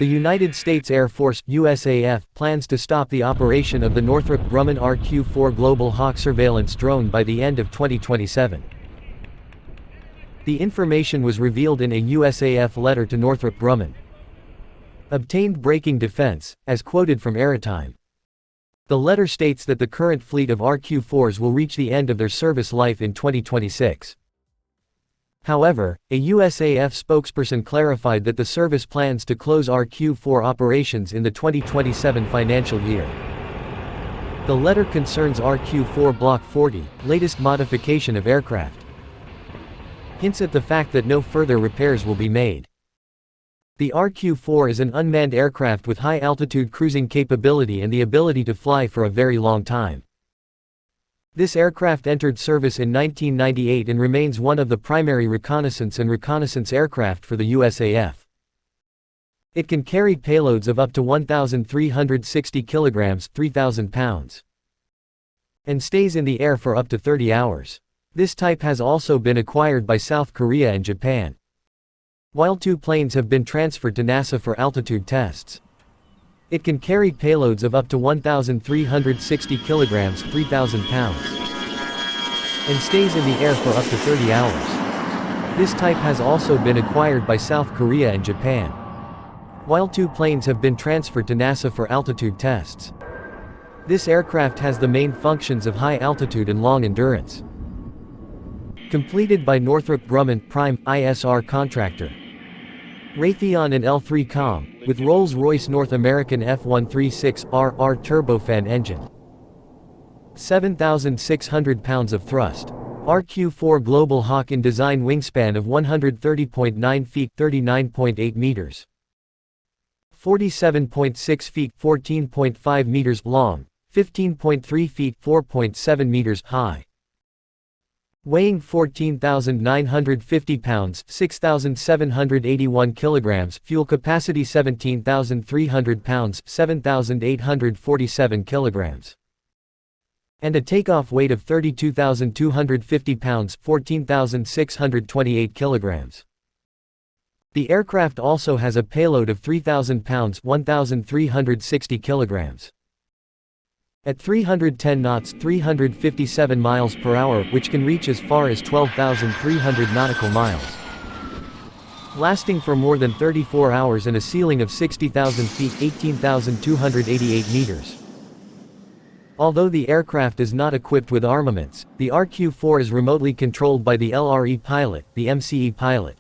The United States Air Force (USAF) plans to stop the operation of the Northrop Grumman RQ-4 Global Hawk surveillance drone by the end of 2027. The information was revealed in a USAF letter to Northrop Grumman. Obtained breaking defense, as quoted from Airtime. The letter states that the current fleet of RQ-4s will reach the end of their service life in 2026. However, a USAF spokesperson clarified that the service plans to close RQ-4 operations in the 2027 financial year. The letter concerns RQ-4 Block 40, latest modification of aircraft. Hints at the fact that no further repairs will be made. The RQ-4 is an unmanned aircraft with high-altitude cruising capability and the ability to fly for a very long time. This aircraft entered service in 1998 and remains one of the primary reconnaissance aircraft for the USAF. It can carry payloads of up to 1,360 kilograms (3,000 pounds) and stays in the air for up to 30 hours. This type has also been acquired by South Korea and Japan. While 2 planes have been transferred to NASA for altitude tests. It can carry payloads of up to 1,360 kilograms (3,000 pounds) and stays in the air for up to 30 hours. This type has also been acquired by South Korea and Japan. While 2 planes have been transferred to NASA for altitude tests. This aircraft has the main functions of high altitude and long endurance. Completed by Northrop Grumman Prime ISR contractor. Raytheon and L3Com, with Rolls-Royce North American F136RR turbofan engine. 7,600 pounds of thrust. RQ-4 Global Hawk in design wingspan of 130.9 feet (39.8 meters). 47.6 feet (14.5 meters) long, 15.3 feet (4.7 meters) high. Weighing 14,950 pounds, 6,781 kilograms, fuel capacity 17,300 pounds, 7,847 kilograms. And a takeoff weight of 32,250 pounds, 14,628 kilograms. The aircraft also has a payload of 3,000 pounds, 1,360 kilograms. At 310 knots, 357 miles per hour, which can reach as far as 12,300 nautical miles. Lasting for more than 34 hours and a ceiling of 60,000 feet, 18,288 meters. Although the aircraft is not equipped with armaments, the RQ-4 is remotely controlled by the LRE pilot, the MCE pilot.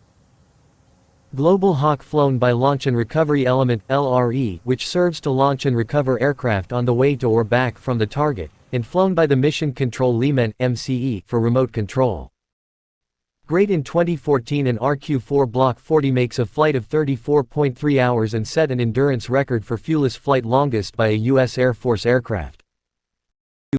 Global Hawk flown by Launch and Recovery Element (LRE), which serves to launch and recover aircraft on the way to or back from the target, and flown by the Mission Control Element (MCE) for remote control. Great in 2014, an RQ-4 Block 40 makes a flight of 34.3 hours and set an endurance record for fuelless flight longest by a U.S. Air Force aircraft.